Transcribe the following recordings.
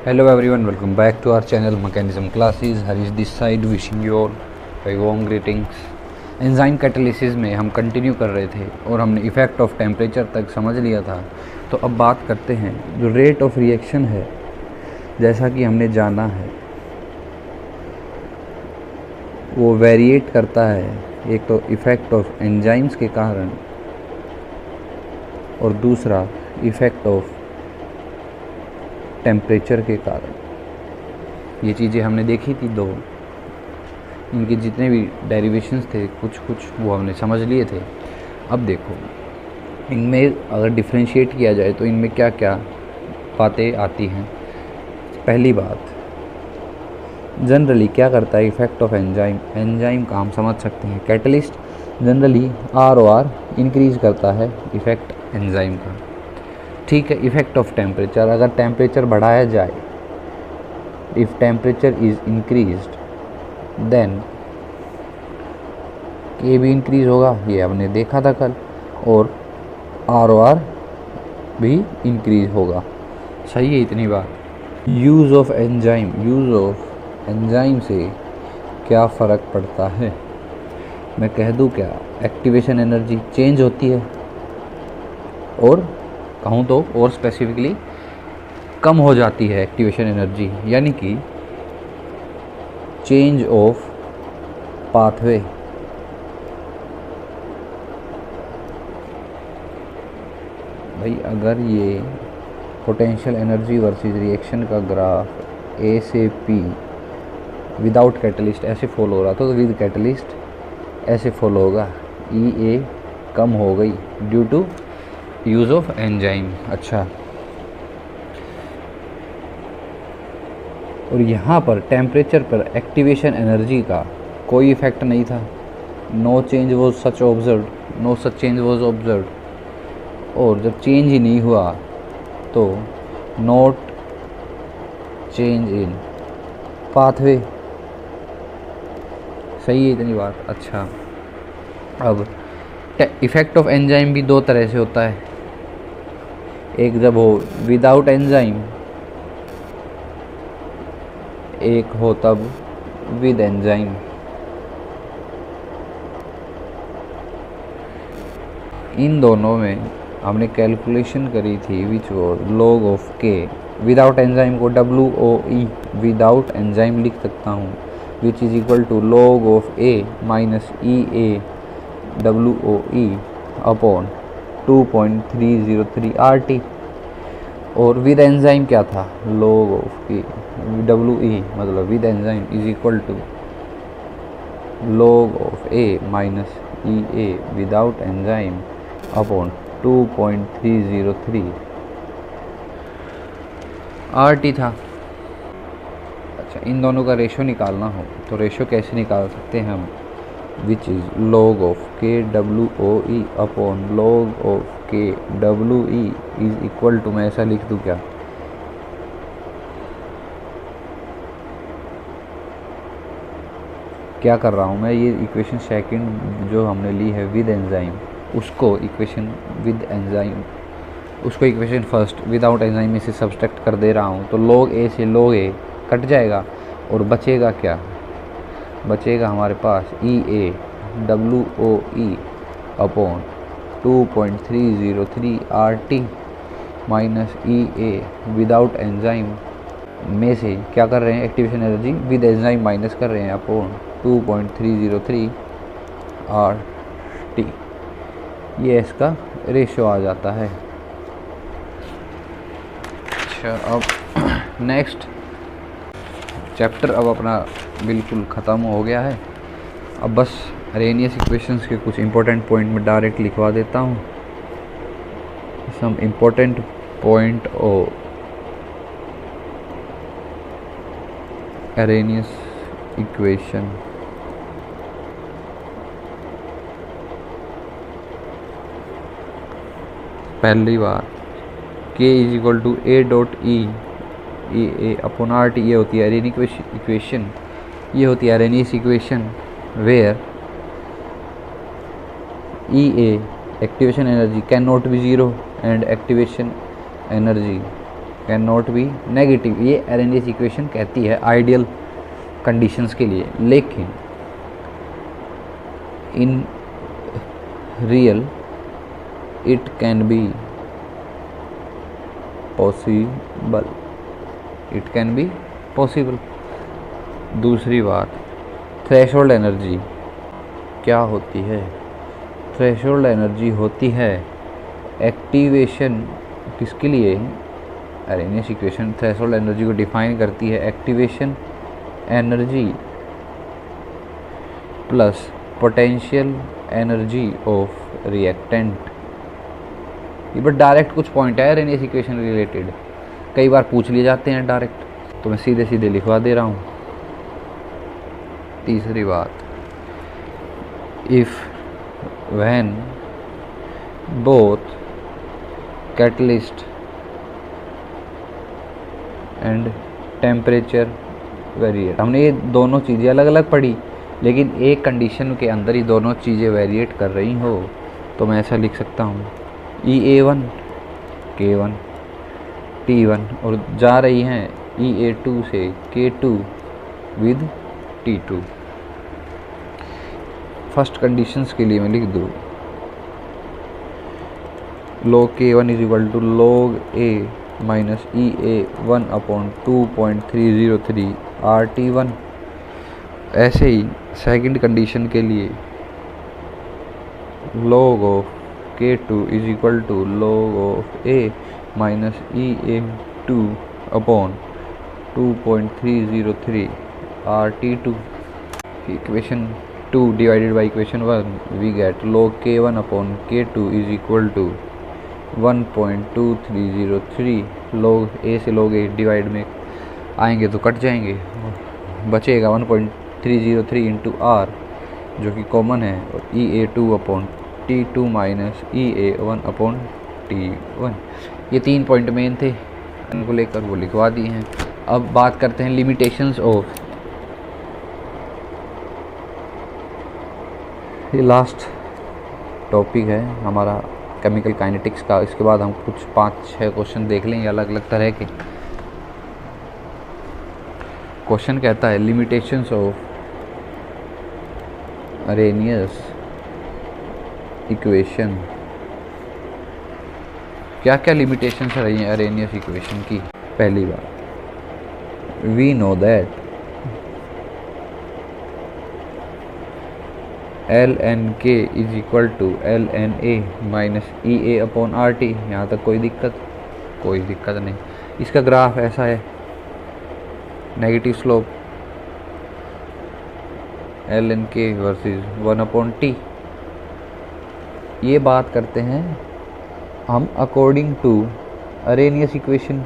Hello everyone, welcome back to our channel Mechanism Classes. Harish this side wishing you all very warm greetings. Enzyme catalysis में हम continue कर रहे थे और हमने इफ़ेक्ट ऑफ टेम्परेचर तक समझ लिया था। तो अब बात करते हैं जो रेट ऑफ रिएक्शन है, जैसा कि हमने जाना है वो वेरिएट करता है, एक तो इफ़ेक्ट ऑफ एंजाइम्स के कारण और दूसरा इफ़ेक्ट ऑफ टेम्परेचर के कारण। ये चीज़ें हमने देखी थी दो, इनके जितने भी डेरिवेशंस थे कुछ वो हमने समझ लिए थे। अब देखो इनमें अगर डिफ्रेंशिएट किया जाए तो इनमें क्या क्या बातें आती हैं। पहली बात, जनरली क्या करता है इफ़ेक्ट ऑफ एंजाइम का हम समझ सकते हैं। कैटलिस्ट जनरली आर इंक्रीज़ करता है इफ़ेक्ट एंजाइम का, ठीक है। इफ़ेक्ट ऑफ टेम्परेचर, अगर टेम्परेचर बढ़ाया जाए, if temperature is increased then K भी इंक्रीज़ होगा, ये हमने देखा था कल, और आर भी इंक्रीज़ होगा। सही है इतनी बात। यूज़ ऑफ एंजाइम से क्या फ़र्क पड़ता है, मैं कह दूँ क्या, एक्टिवेशन एनर्जी चेंज होती है और कहूँ तो और स्पेसिफिकली कम हो जाती है एक्टिवेशन एनर्जी, यानी कि चेंज ऑफ पाथवे। भाई अगर ये पोटेंशियल एनर्जी वर्सेस रिएक्शन का ग्राफ ए से पी विदाउट कैटलिस्ट ऐसे फॉलो हो रहा था तो विद कैटलिस्ट ऐसे फॉलो होगा, ई ए कम हो गई due to use of enzyme. अच्छा, और यहाँ पर टेम्परेचर पर एक्टिवेशन एनर्जी का कोई इफेक्ट नहीं था। No change was such observed, no such change was observed. और जब चेंज ही नहीं हुआ तो नॉट चेंज इन पाथवे। सही है इतनी बात। अच्छा, अब इफ़ेक्ट ऑफ एंजाइम भी दो तरह से होता है, एक जब हो विदाउट एंजाइम, एक हो तब विद एंजाइम। इन दोनों में हमने कैलकुलेशन करी थी which was log of K. Without enzyme को WOE विदाउट एंजाइम लिख सकता हूँ, which is equal to log of A minus EA WOE upon 2.303 RT। और विद एंजाइम क्या था, log ऑफ के WE मतलब with enzyme is equal to log of A minus EA without enzyme upon 2.303 RT था। अच्छा, इन दोनों का ratio निकालना हो तो रेशो कैसे निकाल सकते हैं हम, विच इज़ log ऑफ के WOE upon log of K WE is equal to, मैं ऐसा लिख दूँ क्या, क्या कर रहा हूँ मैं, ये इक्वेशन सेकंड जो हमने ली है विद एंजाइम, उसको इक्वेशन विद एंजाइम, उसको इक्वेशन फर्स्ट विदाउट एंजाइम में से सब्सट्रैक्ट कर दे रहा हूँ। तो log A से log A कट जाएगा और बचेगा क्या, बचेगा हमारे पास EA WOE upon 2.303 RT minus EA without enzyme में से क्या कर रहे हैं, activation energy with enzyme minus कर रहे हैं अपॉन 2.303 RT। ये इसका रेशो आ जाता है। अच्छा, अब नेक्स्ट चैप्टर अब अपना बिल्कुल ख़त्म हो गया है। अब बस अरेनियस इक्वेशंस के कुछ इंपॉर्टेंट पॉइंट में डायरेक्ट लिखवा देता हूँ। Some important point of Arrhenius equation. पहली बात, K is equal to A dot E upon RT, ये होती है अरेनियस इक्वेशन, ये होती है Arrhenius equation where EA activation energy can not be zero and activation energy can not be negative, ये Arrhenius equation कहती है आइडियल कंडीशंस के लिए। लेकिन in real it can be possible, it can be possible. दूसरी बात, threshold energy क्या होती है? थ्रेशोल्ड एनर्जी होती है एक्टिवेशन, किसके लिए? अरेनियस इक्वेशन थ्रेशोल्ड एनर्जी को डिफाइन करती है activation energy plus potential energy of reactant. ये बट डायरेक्ट कुछ पॉइंट है अरेनियस इक्वेशन रिलेटेड, कई बार पूछ लिए जाते हैं डायरेक्ट, तो मैं सीधे सीधे लिखवा दे रहा हूँ। तीसरी बात, if when both catalyst and temperature variate, हमने ये दोनों चीज़ें अलग अलग पढ़ी, लेकिन एक कंडीशन के अंदर ही दोनों चीज़ें वेरिएट कर रही हो, तो मैं ऐसा लिख सकता हूँ EA1 K1 T1 और जा रही हैं EA2 से K2 with T2। First conditions के लिए मैं लिख दूँ log K1 is equal to log A minus EA1 upon 2.303 RT1। ऐसे ही सेकंड कंडीशन के लिए log of K2 is equal to log of A minus EA2 upon 2.303 RT2। Equation 2 divided by equation 1 we get log K1 upon K2 is equal to 1.2303। log A से log A divide में आएंगे तो cut जाएंगे, बचेगा 1.303 into R जो कि common है, और EA2 upon T2 minus EA1 upon T1। ये 3 पॉइंट मेन थे, इनको लेकर वो लिखवा दिए हैं। अब बात करते हैं लिमिटेशंस ऑफ, ये लास्ट टॉपिक है हमारा केमिकल काइनेटिक्स का। इसके बाद हम कुछ 5-6 क्वेश्चन देख लेंगे अलग अलग तरह के। क्वेश्चन कहता है लिमिटेशंस ऑफ अरेनियस इक्वेशन। क्या क्या लिमिटेशंस रही हैं अरेनियस इक्वेशन की? पहली बात, we know that ln k is equal to ln a minus EA upon RT। यहाँ तक कोई दिक्कत नहीं। इसका ग्राफ ऐसा है, negative slope ln k versus 1 upon t। ये बात करते हैं हम according to Arrhenius equation,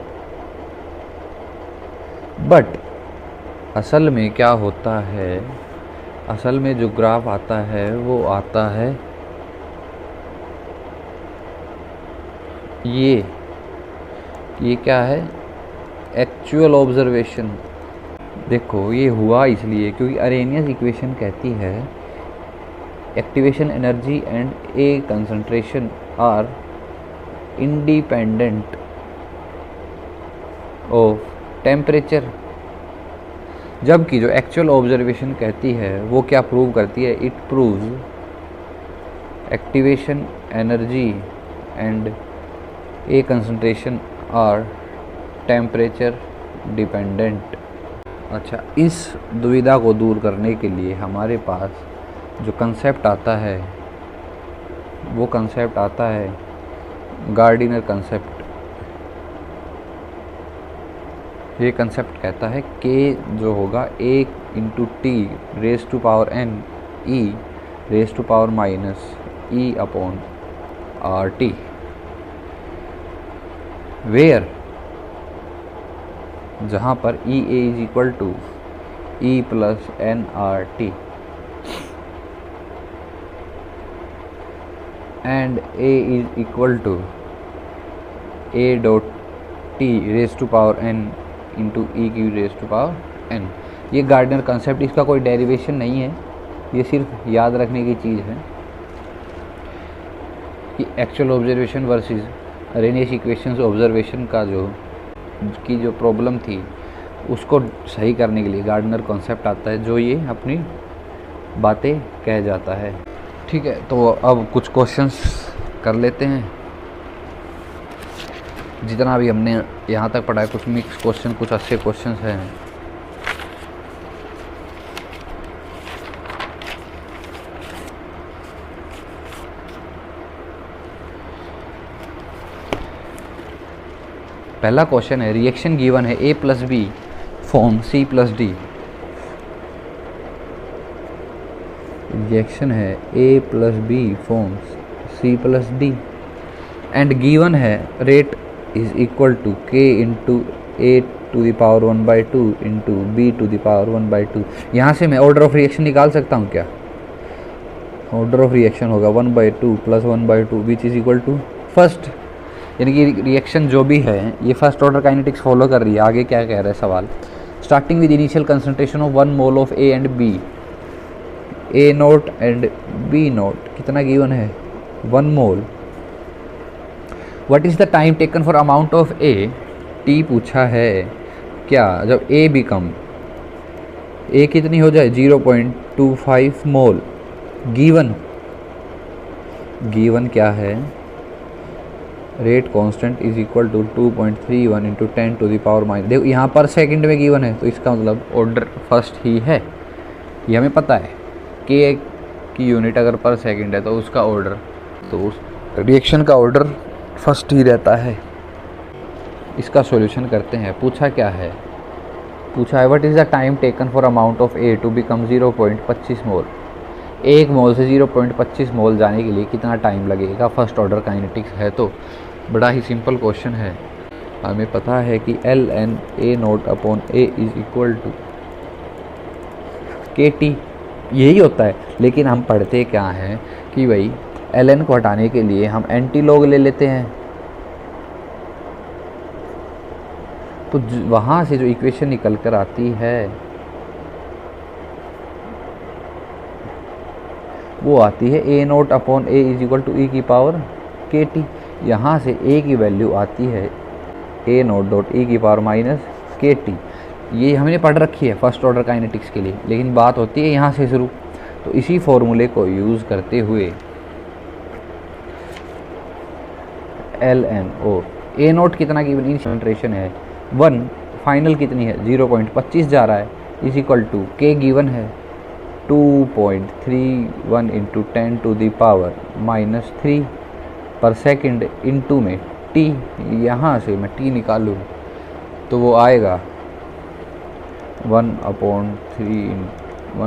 but असल में क्या होता है, असल में जो ग्राफ आता है वो आता है ये क्या है? Actual observation. देखो ये हुआ इसलिए क्योंकि अरेनियस इक्वेशन कहती है activation energy and A concentration are independent of temperature, जबकि जो एक्चुअल ऑब्जर्वेशन कहती है वो क्या प्रूव करती है? It proves activation energy and A concentration are temperature dependent. अच्छा, इस दुविधा को दूर करने के लिए हमारे पास जो कंसेप्ट आता है वो कंसेप्ट आता है गार्डिनर कंसेप्ट। ये कंसेप्ट कहता है K जो होगा A into T raise to power n E raise to power minus E upon RT, where जहाँ पर EA is equal to E plus nRT and A is equal to A dot T raise to power n into E की raise to power n। ये Gardner concept, इसका कोई derivation नहीं है, ये सिर्फ याद रखने की चीज़ है कि actual observation versus Arrhenius equations observation का जो की जो प्रॉब्लम थी उसको सही करने के लिए गार्डनर कॉन्सेप्ट आता है, जो ये अपनी बातें कह जाता है। ठीक है, तो अब कुछ क्वेश्चंस कर लेते हैं। जितना भी हमने यहाँ तक पढ़ा है, कुछ मिक्स क्वेश्चन, कुछ अच्छे क्वेश्चंस हैं। पहला क्वेश्चन है, रिएक्शन गिवन है A + B form C + D। Reaction है A + B form C + D and given है rate is equal to K × A⁴ into B⁴ यहाँ से मैं ऑर्डर ऑफ रिएक्शन निकाल सकता हूँ क्या? ऑर्डर ऑफ रिएक्शन होगा 1/2 + 1/2 which is equal to first, यानी कि रिएक्शन जो भी है ये फर्स्ट ऑर्डर काइनेटिक्स फॉलो कर रही है। आगे क्या कह रहा है सवाल, starting with initial concentration of 1 mole of A and B, A0 and B0 कितना गिवन है? 1 mole. What is the time taken for amount of A, T पूछा है क्या जब A बिकम, A कितनी हो जाए? 0.25 मोल। गिवन क्या है? Rate constant is equal to 2.31 × 10⁻⁻। देखो यहाँ पर सेकंड में गिवन है, तो इसका मतलब ऑर्डर फर्स्ट ही है, ये हमें पता है। K की यूनिट अगर पर सेकंड है तो उसका ऑर्डर, तो उस रिएक्शन का ऑर्डर फर्स्ट ही रहता है। इसका सॉल्यूशन करते हैं। पूछा क्या है? पूछा है what is the time taken for amount of A to become 0.25 mole. 1 mole से 0.25 मोल जाने के लिए कितना टाइम लगेगा? फर्स्ट ऑर्डर काइनेटिक्स है, तो बड़ा ही सिंपल क्वेश्चन है। हमें पता है कि ln A0/A is equal to KT, यही होता है। लेकिन हम पढ़ते क्या हैं कि भाई ln को हटाने के लिए हम एंटी लॉग ले लेते हैं, तो वहाँ से जो इक्वेशन निकल कर आती है वो आती है A0/A is equal to e⁻KT। यहाँ से A की वैल्यू आती है A0.e⁻−KT। ये हमने पढ़ रखी है फर्स्ट ऑर्डर काइनेटिक्स के लिए, लेकिन बात होती है यहाँ से शुरू। तो इसी फॉर्मूले को यूज़ करते हुए ln A0 कितना की कंसंट्रेशन है? 1, फाइनल कितनी है? 0.25 जा रहा है, is equal to K given है 2.31 × 10⁻³ पर सेकंड इनटू में T। यहाँ से मैं T निकालूँ तो वो आएगा 1/2.31 ×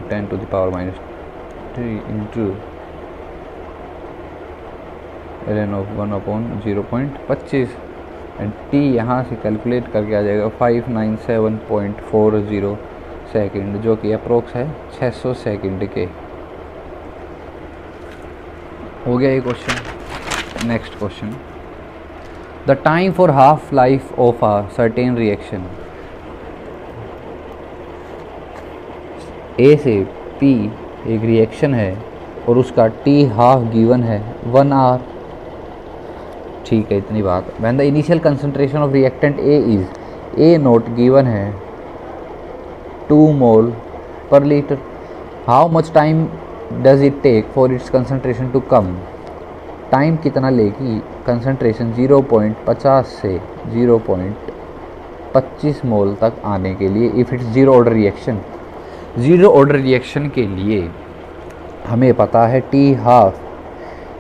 10⁻³ into ln of 1/0.25 and T यहाँ से कैलकुलेट करके आ जाएगा 597.40 सेकंड, जो कि अप्रोक्स है 600 सेकंड के। हो गया ये question. Next question, the time for half life of a certain reaction. A से P एक रिएक्शन है और उसका T½ गिवन है 1 आवर। ठीक है, इतनी बात। When the initial concentration of reactant A is A0 given है 2 mole per litre, how much time does it take for its concentration to come. Time कितना लेगी कंसंट्रेशन 0.50 से 0.25 मोल तक आने के लिए, if it's zero order reaction. Zero order reaction के लिए हमें पता है T½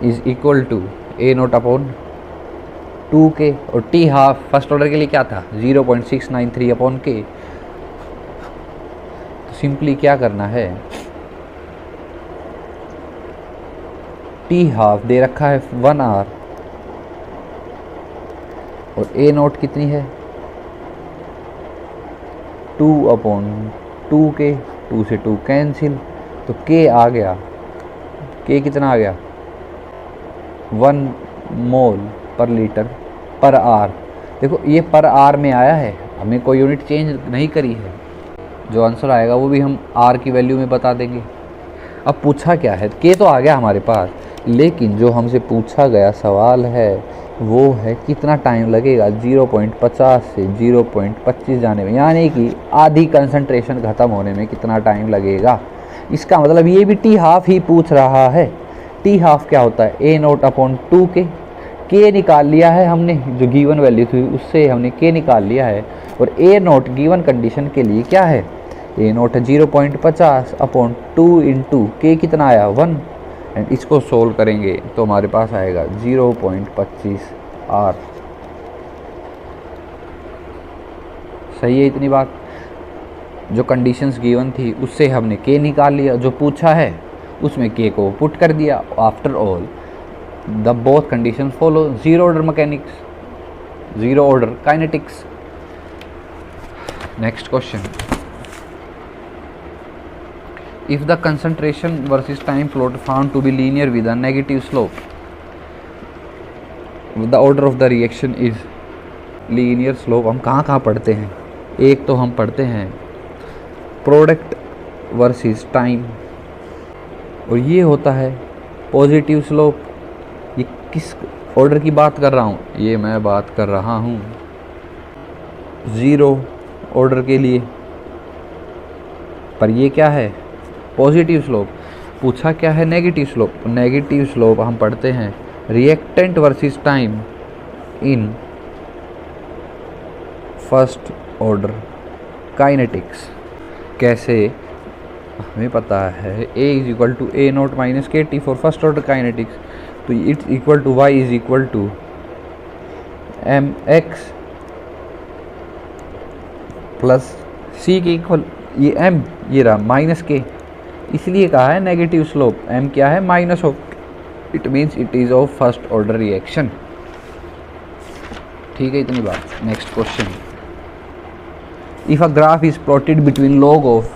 is equal to A0/2K, और T½ फर्स्ट ऑर्डर के लिए क्या था? 0.693/K। तो सिंपली क्या करना है, T½ दे रखा है 1 आवर और A0 कितनी है 2/2K, 2 से 2 कैंसिल, तो K आ गया। K कितना आ गया? 1 मोल पर लीटर पर आवर। देखो ये पर आवर में आया है, हमें कोई यूनिट चेंज नहीं करी है। जो आंसर आएगा वो भी हम आर की वैल्यू में बता देंगे। अब पूछा क्या है, K तो आ गया हमारे पास, लेकिन जो हमसे पूछा गया सवाल है वो है कितना टाइम लगेगा 0.50 से 0.25 जाने में, यानी कि आधी कंसंट्रेशन ख़त्म होने में कितना टाइम लगेगा। इसका मतलब ये भी टी हाफ ही पूछ रहा है। टी हाफ क्या होता है, ए नोट अपॉन 2 के निकाल लिया है हमने, जो गिवन वैल्यू थी उससे हमने के निकाल लिया है, और ए नोट गिवन कंडीशन के लिए क्या है, ए नोट है 0.50 अपॉन 2 इंटू के कितना आया 1, एंड इसको सोल्व करेंगे तो हमारे पास आएगा 0.25 आर। सही है इतनी बात। जो कंडीशंस गिवन थी उससे हमने के निकाल लिया, जो पूछा है उसमें के को पुट कर दिया। After all the both condition follow, zero order mechanics, zero order kinetics. Next question, if the concentration versus time plot found to be linear with a negative slope, the order of the reaction is linear slope। हम कहाँ पढ़ते हैं, एक तो हम पढ़ते हैं product versus time, और ये होता है पॉजिटिव स्लोप। ये किस ऑर्डर की बात कर रहा हूँ, ये मैं बात कर रहा हूँ ज़ीरो ऑर्डर के लिए, पर ये क्या है पॉजिटिव स्लोप। पूछा क्या है नेगेटिव स्लोप, नेगेटिव स्लोप हम पढ़ते हैं reactant versus time in first order kinetics. कैसे, हमें पता है A is equal to A naught minus k t for first order kinetics, तो it's equal to y is equal to m x plus c के equal, ये m ये रहा minus के, इसलिए कहा है नेगेटिव स्लोप। m क्या है minus of, it means it is of first order reaction. ठीक है इतनी बात। Next question, if a graph is plotted between log of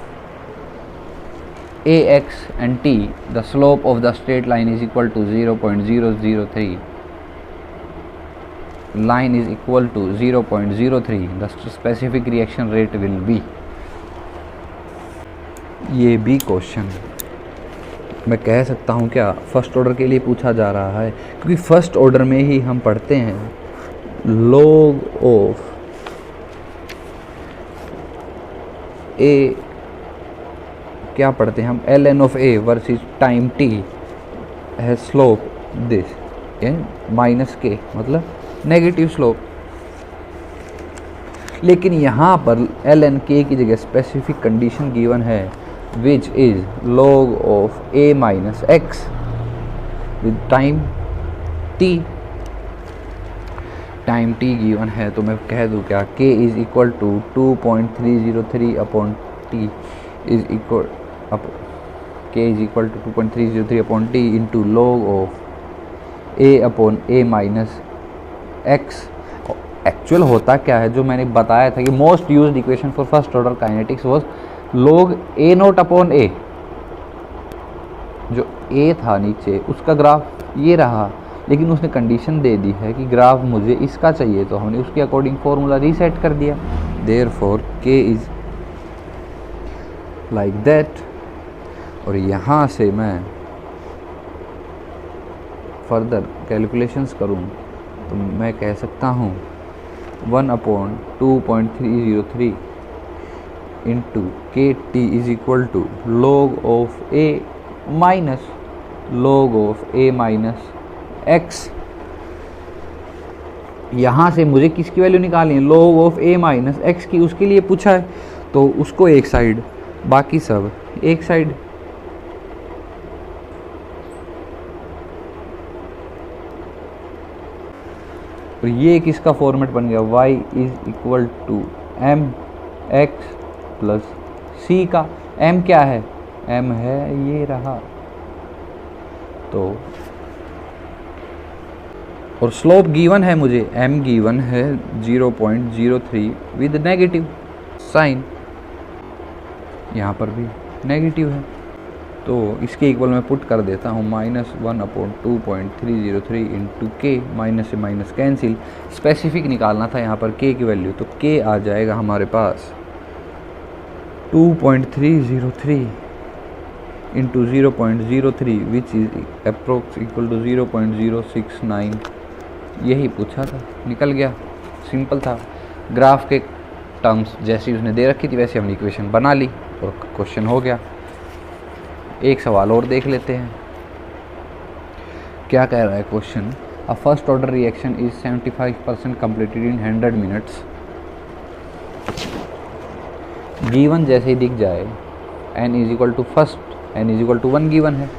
ax and t, the slope of the straight line is equal to 0.003, line is equal to 0.03, the specific reaction rate will be। ये भी question मैं कह सकता हूँ क्या first order के लिए पूछा जा रहा है, क्योंकि फर्स्ट ऑर्डर में ही हम पढ़ते हैं log ऑफ a, क्या पढ़ते हैं हम ln of a versus time t है स्लोप दिस माइनस के, मतलब नेगेटिव स्लोप। लेकिन यहाँ पर ln k की जगह स्पेसिफिक कंडीशन गिवन है which is log of a minus x with time t। Time t given है तो मैं कह दूँ क्या k is equal to 2.303 upon t is equal k is equal to 2.303 upon t into log of a अपॉन a minus x। Actual होता क्या है, जो मैंने बताया था कि most used equation for first order kinetics was log a naught upon a, जो a था नीचे उसका ग्राफ ये रहा, लेकिन उसने कंडीशन दे दी है कि ग्राफ मुझे इसका चाहिए, तो हमने उसके अकॉर्डिंग फॉर्मूला रीसेट कर दिया। Therefore k is like that, और यहाँ से मैं फर्दर कैलकुलेशंस करूँ तो मैं कह सकता हूँ 1/2.303 into k t is equal to log of a minus log of a minus x। यहाँ से मुझे किसकी वैल्यू निकालनी है, log of a minus x की, उसके लिए पूछा है तो उसको एक साइड, बाकी सब एक साइड। और ये किसका फॉर्मेट बन गया, y is equal to m x plus c का। m क्या है, m है ये रहा, तो और स्लोप गिवन है मुझे, m गिवन है 0.03 विद नेगेटिव साइन, यहाँ पर भी नेगेटिव है, तो इसके इक्वल मैं पुट कर देता हूँ -1/2.303 इंटू के, माइनस से माइनस कैंसिल। स्पेसिफिक निकालना था यहाँ पर k की वैल्यू, तो k आ जाएगा हमारे पास 2.303 into 0.03 which is approx equal to 0.069 यही पूछा था, निकल गया, सिंपल था। ग्राफ के टर्म्स जैसी उसने दे रखी थी वैसे हमने इक्वेशन बना ली और क्वेश्चन हो गया। एक सवाल और देख लेते हैं, क्या कह रहा है question. A first order reaction is 75% completed in 100 minutes. Given जैसे ही दिख जाए n is equal to first, n is equal to 1 given है,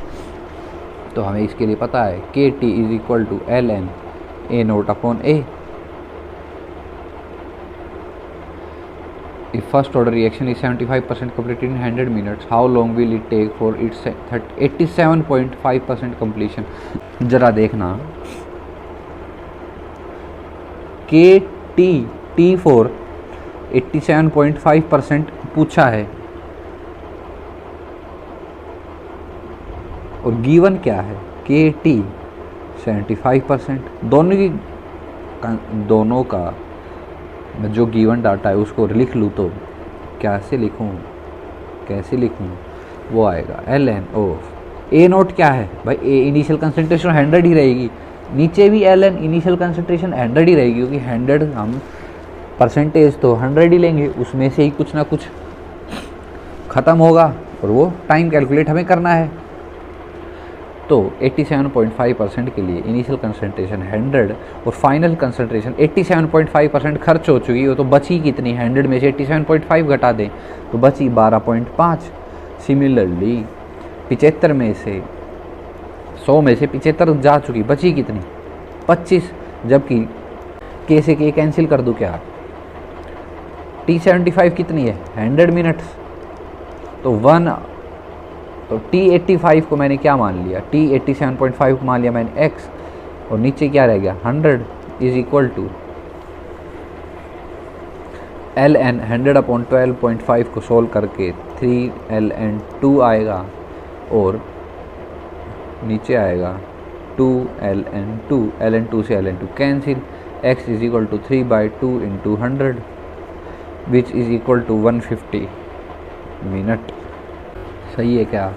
तो हमें इसके लिए पता है k t is equal to l n a naught upon a. If first order reaction is 75% completed in 100 minutes, how long will it take for its 87.5% completion? जरा देखना, के टी फोर 87.5% पूछा है और गिवन क्या है के टी 75%। दोनों का जो गिवन डाटा है उसको लिख लूँ तो कैसे लिखूँ वो आएगा एल एन ओ ए नोट क्या है भाई, ए इनिशियल कंसंट्रेशन 100 ही रहेगी, नीचे भी एल एन इनिशियल कंसंट्रेशन 100 ही रहेगी, क्योंकि 100 हम परसेंटेज तो 100 ही लेंगे, उसमें से ही कुछ ना कुछ ख़त्म होगा और वो टाइम कैलकुलेट हमें करना है। तो 87.5% के लिए इनिशियल कंसंट्रेशन 100 और फाइनल कंसंट्रेशन 87.5% खर्च हो चुकी है, तो बची कितनी, 100 में से 87.5 घटा दें तो बची 12.5। सिमिलरली 75 में से 100 में से 75 जा चुकी, बची कितनी 25, जबकि के से के कैंसिल कर दूँ क्या, T75 कितनी है 100 मिनट्स, तो T85 को मैंने क्या मान लिया, T87.5 को मान लिया मैंने x, और नीचे क्या रह गया 100 is equal to l n 100 upon 12.5 को सोल्व करके 3ln2 आएगा और नीचे आएगा 2ln2, ln2 से ln2 cancel, x is equal to 3/2 into 100 which is equal to 150 minute. सही है क्या,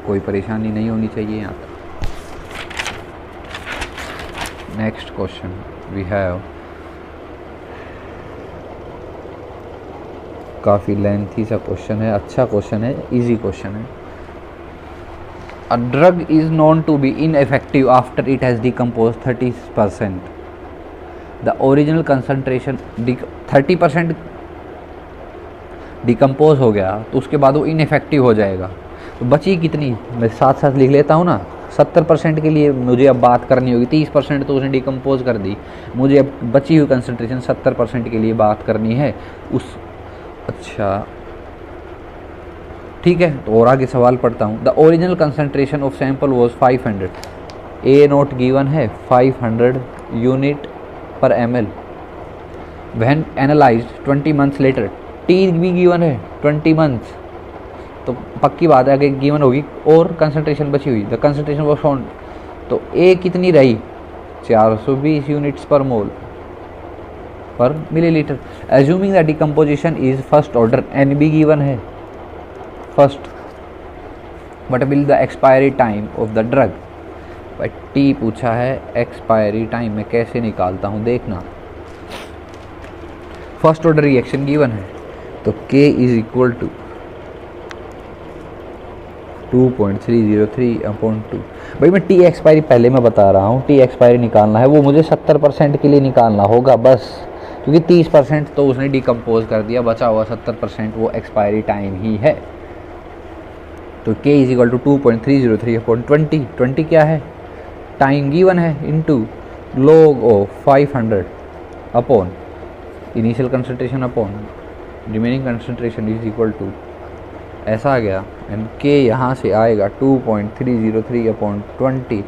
कोई परेशानी नहीं होनी चाहिए यहाँ तक। नेक्स्ट क्वेश्चन वी हैव, काफ़ी लेंथी सा क्वेश्चन है, अच्छा क्वेश्चन है, इजी क्वेश्चन है। A drug is known to be ineffective after it has decompose 30%। The original concentration 30% decompose हो गया तो उसके बाद वो इनएफेक्टिव हो जाएगा, तो बची कितनी, मैं साथ साथ लिख लेता हूँ ना। 70% के लिए मुझे अब बात करनी होगी, 30% तो उसने डिकम्पोज कर दी, मुझे अब बची हुई कंसंट्रेशन 70% के लिए बात करनी है उस। अच्छा ठीक है, तो और आगे सवाल पढ़ता हूँ। The original concentration of sample was 500, A note given है 500 यूनिट पर ml, when analysed 20 months later, T भी गिवन है 20 मंथ्स, तो पक्की बात है कि गिवन होगी और कंसंट्रेशन बची हुई, द कंसंट्रेशन वाज फाउंड, तो ए कितनी रही 420 यूनिट्स पर मोल पर millilitre. Assuming the decomposition is first order, N B given है first, what will the expiry time of the drug, भाई टी पूछा है, एक्सपायरी टाइम मैं कैसे निकालता हूँ देखना। फर्स्ट ऑर्डर रिएक्शन गिवन है तो k is equal to 2.303 upon 2। भाई मैं टी एक्सपायरी पहले मैं बता रहा हूँ, टी एक्सपायरी निकालना है वो मुझे 70% के लिए निकालना होगा बस, क्योंकि 30% तो उसने डिकम्पोज कर दिया, बचा हुआ 70% वो एक्सपायरी टाइम ही है। तो k is equal to 2.303 upon 20 क्या है, टाइम गिवन है, into log of 500 upon initial concentration upon remaining concentration is equal to, ऐसा आ गया, एंड k यहाँ से आएगा 2.303 upon 20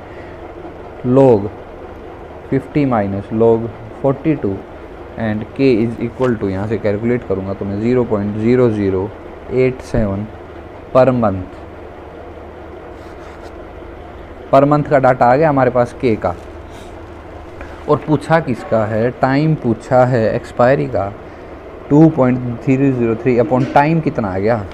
log 50 minus log 42 and k is equal to, यहाँ से कैलकुलेट करूँगा तो मैं 0.0087 पर मंथ का डाटा आ गया हमारे पास k का। और पूछा किसका है, टाइम पूछा है एक्सपायरी का, 2.303 अपॉन टाइम कितना आ गया,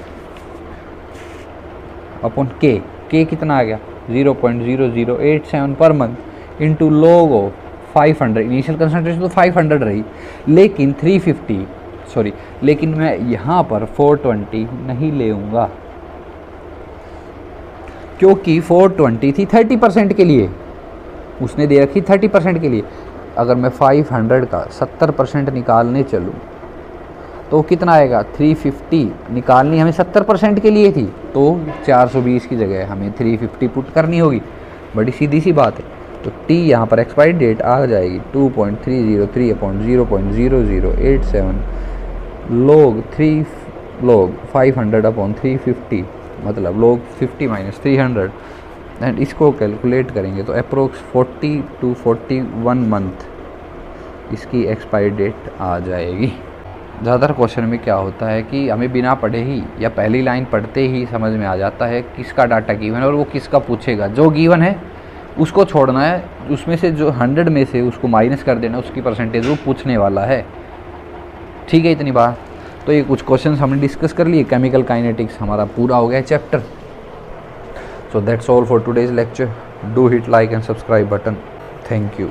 अपॉन k कितना आ गया 0.0087 per month into log of 500, initial concentration तो 500 रही, लेकिन 350 सॉरी, लेकिन मैं यहाँ पर 420 नहीं लेऊँगा, क्योंकि 420 थी 30% के लिए, उसने दे रखी 30% के लिए। अगर मैं 500 का 70% निकालने चलूँ तो कितना आएगा, 350 निकालनी हमें 70% के लिए थी, तो 420 की जगह हमें 350 पुट करनी होगी। बड़ी सीधी सी बात है। तो टी यहाँ पर एक्सपायरी डेट आ जाएगी 2.303/000087 log 500/350, मतलब log 50 - 300, एंड इसको कैलकुलेट करेंगे तो अप्रोक्स 40 to 41 मंथ इसकी एक्सपायरी डेट आ जाएगी। ज़्यादातर क्वेश्चन में क्या होता है कि हमें बिना पढ़े ही या पहली लाइन पढ़ते ही समझ में आ जाता है किसका डाटा गिवन है और वो किसका पूछेगा। जो गिवन है उसको छोड़ना है, उसमें से जो 100 में से उसको माइनस कर देना, उसकी परसेंटेज वो पूछने वाला है। ठीक है, इतनी बात। तो ये कुछ क्वेश्चन हमने डिस्कस कर लिए। केमिकल काइनेटिक्स हमारा पूरा हो गया chapter. So that's all for today's lecture. Do hit like and subscribe button. Thank you.